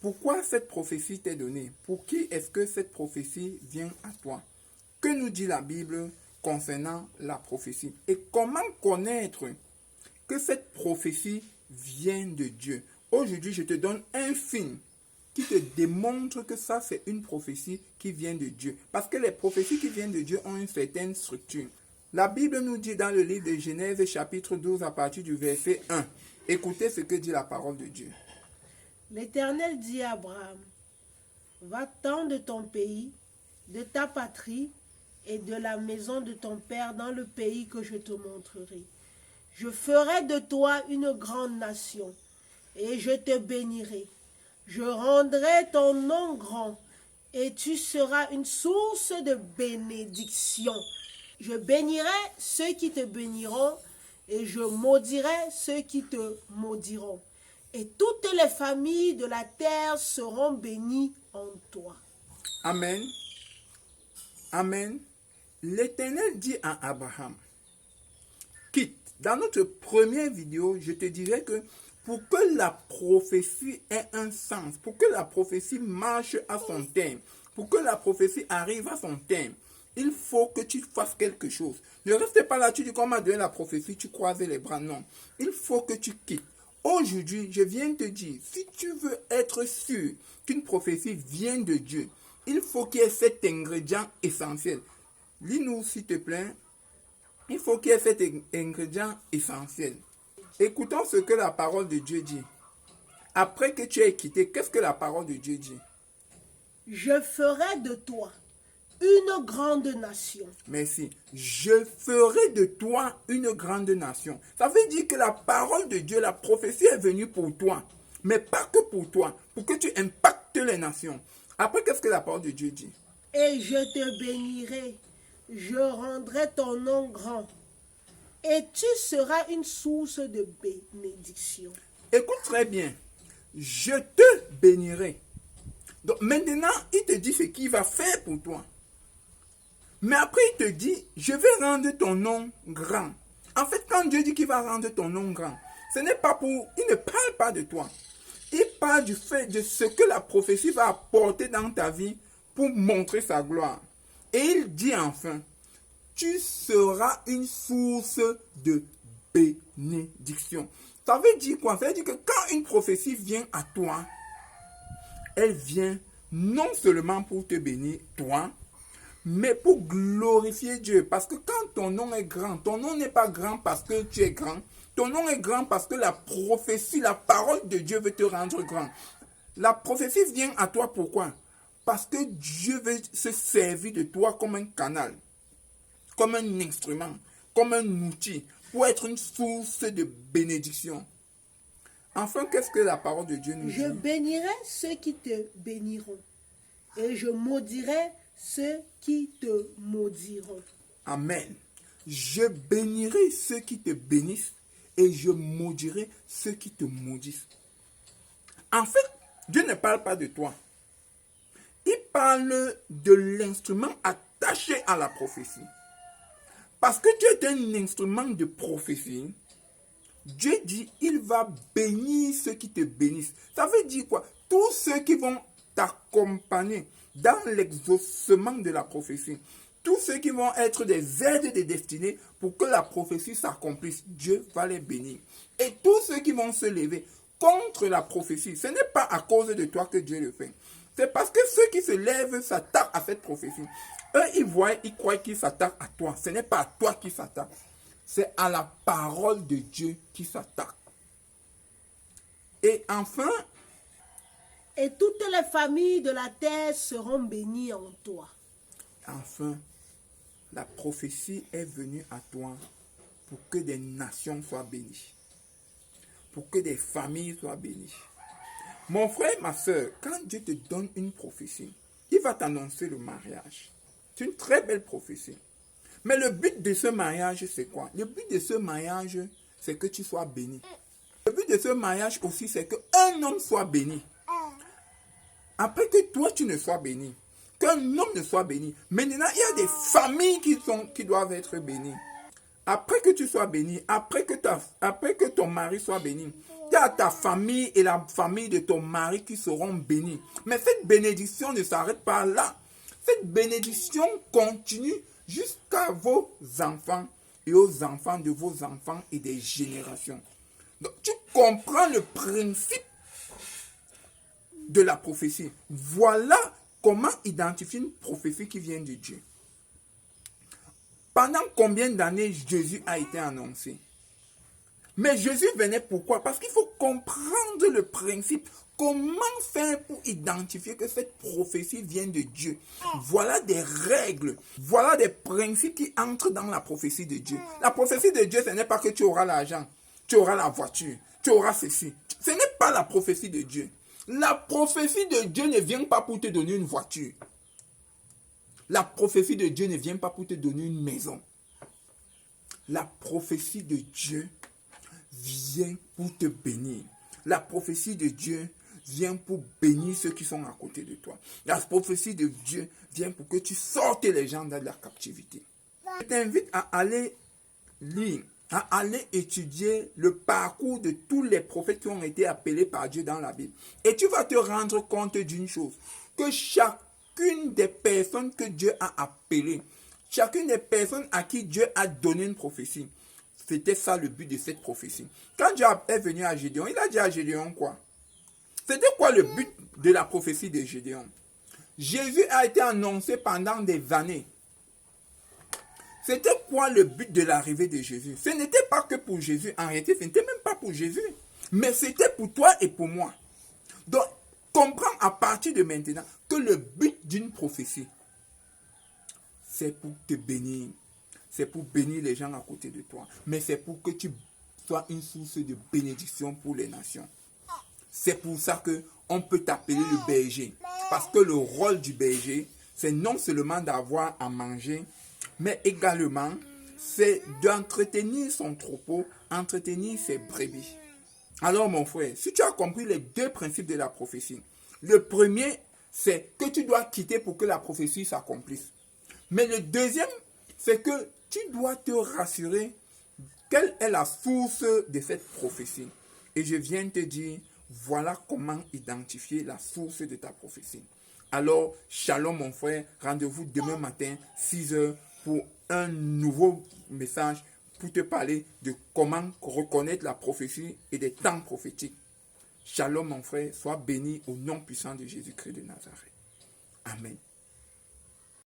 Pourquoi cette prophétie t'est donnée? Pour qui est-ce que cette prophétie vient à toi? Que nous dit la Bible concernant la prophétie? Et comment connaître que cette prophétie vient de Dieu? Aujourd'hui, je te donne un signe qui te démontre que ça, c'est une prophétie qui vient de Dieu. Parce que les prophéties qui viennent de Dieu ont une certaine structure. La Bible nous dit dans le livre de Genèse, chapitre 12, à partir du verset 1. Écoutez ce que dit la parole de Dieu. L'Éternel dit à Abraham, va-t'en de ton pays, de ta patrie et de la maison de ton père dans le pays que je te montrerai. Je ferai de toi une grande nation et je te bénirai. Je rendrai ton nom grand et tu seras une source de bénédiction. Je bénirai ceux qui te béniront et je maudirai ceux qui te maudiront. Et toutes les familles de la terre seront bénies en toi. Amen. Amen. L'Éternel dit à Abraham, quitte. Dans notre première vidéo, je te dirais que pour que la prophétie ait un sens, pour que la prophétie marche à son terme, pour que la prophétie arrive à son terme, il faut que tu fasses quelque chose. Ne reste pas là, tu dis qu'on m'a donné la prophétie, tu croises les bras. Non, il faut que tu quittes. Aujourd'hui, je viens te dire, si tu veux être sûr qu'une prophétie vient de Dieu, il faut qu'il y ait cet ingrédient essentiel. Lis-nous, s'il te plaît. Il faut qu'il y ait cet ingrédient essentiel. Écoutons ce que la parole de Dieu dit. Après que tu aies quitté, qu'est-ce que la parole de Dieu dit? Je ferai de toi une grande nation. Merci. Je ferai de toi une grande nation. Ça veut dire que la parole de Dieu, la prophétie est venue pour toi. Mais pas que pour toi. Pour que tu impactes les nations. Après, qu'est-ce que la parole de Dieu dit? Et je te bénirai. Je rendrai ton nom grand. Et tu seras une source de bénédiction. Écoute très bien. Je te bénirai. Donc maintenant, il te dit ce qu'il va faire pour toi. Mais après, il te dit, je vais rendre ton nom grand. En fait, quand Dieu dit qu'il va rendre ton nom grand, ce n'est pas pour... Il ne parle pas de toi. Il parle du fait de ce que la prophétie va apporter dans ta vie pour montrer sa gloire. Et il dit enfin, tu seras une source de bénédiction. Ça veut dire quoi? Ça veut dire que quand une prophétie vient à toi, elle vient non seulement pour te bénir, toi, mais pour glorifier Dieu. Parce que quand ton nom est grand, ton nom n'est pas grand parce que tu es grand. Ton nom est grand parce que la prophétie, la parole de Dieu veut te rendre grand. La prophétie vient à toi pourquoi? Parce que Dieu veut se servir de toi comme un canal, comme un instrument, comme un outil, pour être une source de bénédiction. Enfin, qu'est-ce que la parole de Dieu nous dit? Je bénirai ceux qui te béniront et je maudirai ceux qui te maudiront. Amen. Je bénirai ceux qui te bénissent et je maudirai ceux qui te maudissent. En fait, Dieu ne parle pas de toi. Il parle de l'instrument attaché à la prophétie. Parce que tu es un instrument de prophétie, Dieu dit, il va bénir ceux qui te bénissent. Ça veut dire quoi? Tous ceux qui vont t'accompagner dans l'exaucement de la prophétie. Tous ceux qui vont être des aides de destinée pour que la prophétie s'accomplisse, Dieu va les bénir. Et tous ceux qui vont se lever contre la prophétie, ce n'est pas à cause de toi que Dieu le fait. C'est parce que ceux qui se lèvent s'attaquent à cette prophétie. Eux, ils croient qu'ils s'attaquent à toi. Ce n'est pas à toi qui s'attaquent. C'est à la parole de Dieu qui s'attaque. Et enfin, et toutes les familles de la terre seront bénies en toi. Enfin, la prophétie est venue à toi pour que des nations soient bénies. Pour que des familles soient bénies. Mon frère, ma soeur, quand Dieu te donne une prophétie, il va t'annoncer le mariage. C'est une très belle prophétie. Mais le but de ce mariage, c'est quoi? Le but de ce mariage, c'est que tu sois béni. Le but de ce mariage aussi, c'est qu'un homme soit béni. Après que toi, tu ne sois béni, qu'un homme ne soit béni. Maintenant, il y a des familles qui doivent être bénies. Après que tu sois béni, après que ton mari soit béni, tu as ta famille et la famille de ton mari qui seront bénis. Mais cette bénédiction ne s'arrête pas là. Cette bénédiction continue jusqu'à vos enfants et aux enfants de vos enfants et des générations. Donc, tu comprends le principe de la prophétie. Voilà comment identifier une prophétie qui vient de Dieu. Pendant combien d'années Jésus a été annoncé? Mais Jésus venait pourquoi? Parce qu'il faut comprendre le principe. Comment faire pour identifier que cette prophétie vient de Dieu? Voilà des règles, voilà des principes qui entrent dans la prophétie de Dieu. La prophétie de Dieu, ce n'est pas que tu auras l'argent, tu auras la voiture, tu auras ceci. Ce n'est pas la prophétie de Dieu. La prophétie de Dieu ne vient pas pour te donner une voiture. La prophétie de Dieu ne vient pas pour te donner une maison. La prophétie de Dieu vient pour te bénir. La prophétie de Dieu vient pour bénir ceux qui sont à côté de toi. La prophétie de Dieu vient pour que tu sortes les gens de la captivité. Je t'invite à aller lire, à aller étudier le parcours de tous les prophètes qui ont été appelés par Dieu dans la Bible. Et tu vas te rendre compte d'une chose, que chacune des personnes que Dieu a appelées, chacune des personnes à qui Dieu a donné une prophétie, c'était ça le but de cette prophétie. Quand Dieu est venu à Gédéon, il a dit à Gédéon quoi? C'était quoi le but de la prophétie de Gédéon? Jésus a été annoncé pendant des années. C'était quoi le but de l'arrivée de Jésus? Ce n'était pas que pour Jésus. En réalité, ce n'était même pas pour Jésus. Mais c'était pour toi et pour moi. Donc, comprends à partir de maintenant que le but d'une prophétie, c'est pour te bénir. C'est pour bénir les gens à côté de toi. Mais c'est pour que tu sois une source de bénédiction pour les nations. C'est pour ça qu'on peut t'appeler le berger. Parce que le rôle du berger, c'est non seulement d'avoir à manger, mais également, c'est d'entretenir son troupeau, entretenir ses brebis. Alors mon frère, si tu as compris les deux principes de la prophétie, le premier, c'est que tu dois quitter pour que la prophétie s'accomplisse. Mais le deuxième, c'est que tu dois te rassurer quelle est la source de cette prophétie. Et je viens te dire, voilà comment identifier la source de ta prophétie. Alors, shalom mon frère, rendez-vous demain matin, 6 heures, pour un nouveau message pour te parler de comment reconnaître la prophétie et des temps prophétiques. Shalom mon frère, sois béni au nom puissant de Jésus-Christ de Nazareth. Amen.